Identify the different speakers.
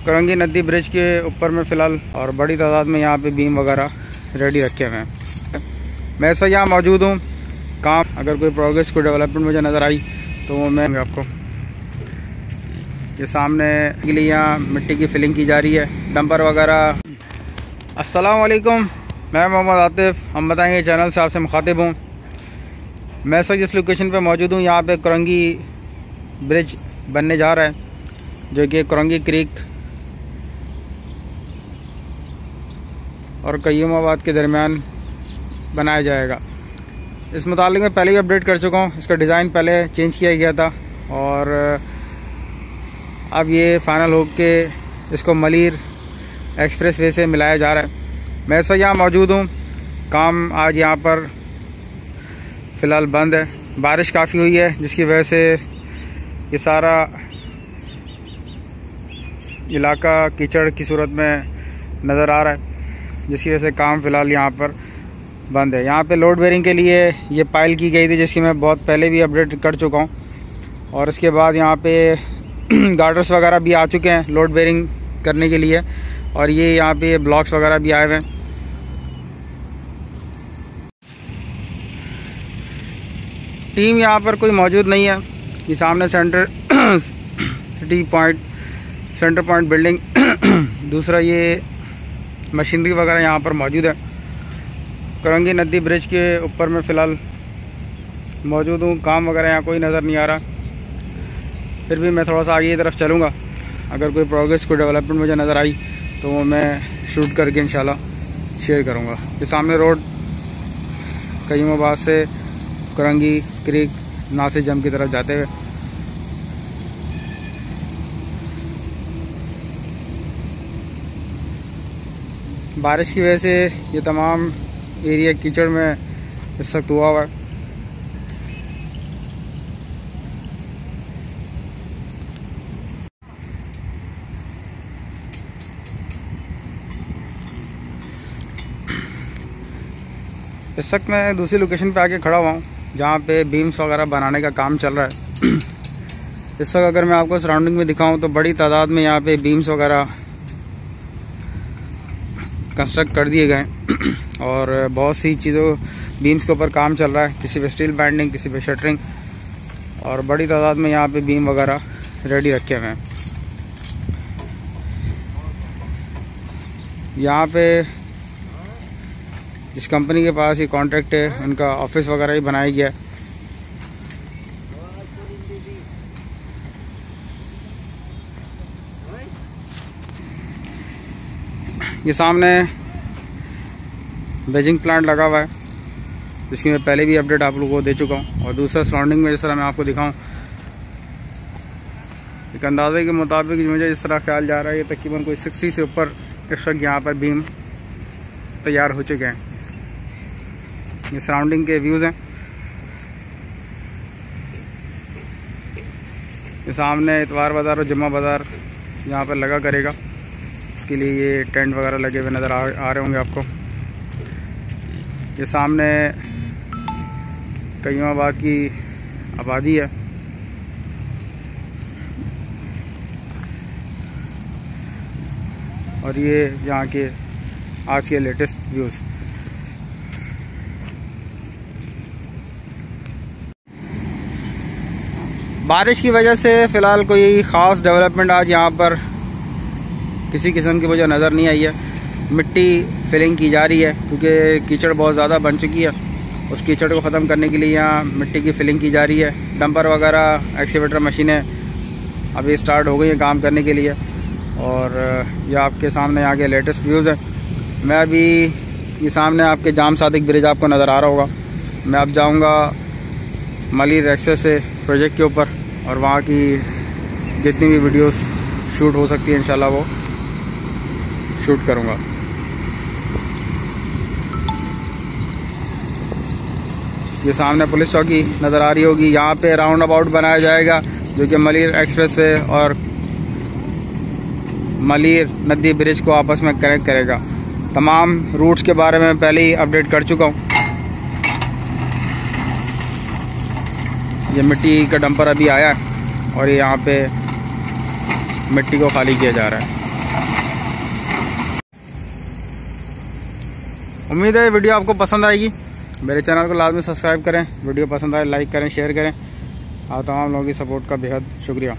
Speaker 1: करंगी नदी ब्रिज के ऊपर में फ़िलहाल और बड़ी तादाद में यहाँ पे बीम वगैरह रेडी रखे हुए हैं। मैं ऐसा यहाँ मौजूद हूँ। काम अगर कोई प्रोग्रेस कोई डेवलपमेंट मुझे नज़र आई तो वो मैं आपको ये सामने के लिए यहाँ मिट्टी की फिलिंग की जा रही है, डंपर वगैरह। अस्सलाम वालेकुम, मैं मोहम्मद आतिफ। हम बताएंगे चैनल से आपसे मुखातिब हूँ। मैं इस वक्त जिस लोकेशन पे मौजूद हूँ यहाँ पे करंगी ब्रिज बनने जा रहा है, जो कि करंगी क्रीक और कय्यूमाबाद के दरमियान बनाया जाएगा। इस मुतालिक में पहले ही अपडेट कर चुका हूँ। इसका डिज़ाइन पहले चेंज किया गया था और अब ये फाइनल हो के इसको मलीर एक्सप्रेस वे से मिलाया जा रहा है। मैं ऐसा यहाँ मौजूद हूँ। काम आज यहाँ पर फ़िलहाल बंद है। बारिश काफ़ी हुई है जिसकी वजह से ये सारा इलाका कीचड़ की सूरत में नज़र आ रहा है, जिसकी वजह से काम फ़िलहाल यहाँ पर बंद है। यहाँ पे लोड बेरिंग के लिए ये पाइल की गई थी, जिसकी मैं बहुत पहले भी अपडेट कर चुका हूँ। और इसके बाद यहाँ पे गार्डर्स वगैरह भी आ चुके हैं लोड बेरिंग करने के लिए, और ये यहाँ पे ब्लॉक्स वगैरह भी आए हुए हैं। टीम यहाँ पर कोई मौजूद नहीं है। ये सामने सेंटर पॉइंट बिल्डिंग दूसरा ये मशीनरी वगैरह यहाँ पर मौजूद है। करंगी नदी ब्रिज के ऊपर में फ़िलहाल मौजूद हूँ। काम वगैरह यहाँ कोई नज़र नहीं आ रहा, फिर भी मैं थोड़ा सा आगे की तरफ चलूँगा। अगर कोई प्रोग्रेस कोई डेवलपमेंट मुझे नज़र आई तो वो मैं शूट करके इंशाल्लाह शेयर करूँगा। ये सामने रोड कय्यूमाबाद से करंगी क्रीक नासिर जम की तरफ जाते हुए। बारिश की वजह से ये तमाम एरिया कीचड़ में इस वक्त हुआ है। इस वक्त मैं दूसरी लोकेशन पे आके खड़ा हुआ हूँ जहाँ पे बीम्स वगैरह बनाने का काम चल रहा है। इस वक्त अगर मैं आपको सराउंडिंग में दिखाऊं तो बड़ी तादाद में यहाँ पे बीम्स वगैरह कंस्ट्रक्ट कर दिए गए और बहुत सी चीज़ों बीम्स के ऊपर काम चल रहा है। किसी पे स्टील बैंडिंग, किसी पे शटरिंग, और बड़ी तादाद में यहाँ पे बीम वगैरह रेडी रखे हुए हैं। यहाँ पे जिस कंपनी के पास ये कॉन्ट्रैक्ट है उनका ऑफिस वगैरह ही बनाया गया है। ये सामने बेजिंग प्लांट लगा हुआ है, जिसकी मैं पहले भी अपडेट आप लोगों को दे चुका हूँ। और दूसरा सराउंडिंग में जिस तरह मैं आपको दिखाऊं, एक अंदाजे के मुताबिक मुझे इस तरह ख्याल जा रहा है ये तकरीबन कोई 60 से ऊपर इस वक्त यहाँ पर बीम तैयार हो चुके हैं। ये सराउंडिंग के व्यूज़ हैं। ये सामने इतवार बाज़ार और जुम्मा बाज़ार यहाँ पर लगा करेगा, इसके लिए ये टेंट वगैरह लगे हुए नज़र आ रहे होंगे आपको। ये सामने कय्यूमाबाद की आबादी है। और ये यहाँ के आज के लेटेस्ट व्यूज़। बारिश की वजह से फ़िलहाल कोई ख़ास डेवलपमेंट आज यहाँ पर किसी किस्म की मुझे नज़र नहीं आई है। मिट्टी फिलिंग की जा रही है क्योंकि कीचड़ बहुत ज़्यादा बन चुकी है। उस कीचड़ को ख़त्म करने के लिए यहाँ मिट्टी की फिलिंग की जा रही है। डंपर वगैरह एक्सीवेटर मशीनें अभी स्टार्ट हो गई हैं काम करने के लिए। और ये आपके सामने यहाँ के लेटेस्ट व्यूज़ है। मैं अभी ये सामने आपके जाम सादिक ब्रिज आपको नज़र आ रहा होगा। मैं अब जाऊँगा मलीर एक्सप्रेस से प्रोजेक्ट के ऊपर, और वहाँ की जितनी भी वीडियोस शूट हो सकती है इंशाल्लाह वो शूट करूँगा। ये सामने पुलिस चौकी नज़र आ रही होगी। यहाँ पे राउंड अबाउट बनाया जाएगा जो कि मलीर एक्सप्रेस वे और मलीर नदी ब्रिज को आपस में कनेक्ट करेगा। तमाम रूट्स के बारे में पहले ही अपडेट कर चुका हूँ। ये मिट्टी का डंपर अभी आया है और ये यहाँ पे मिट्टी को खाली किया जा रहा है। उम्मीद है वीडियो आपको पसंद आएगी। मेरे चैनल को लाजमी सब्सक्राइब करें, वीडियो पसंद आए लाइक करें, शेयर करें। आप तमाम लोगों की सपोर्ट का बेहद शुक्रिया।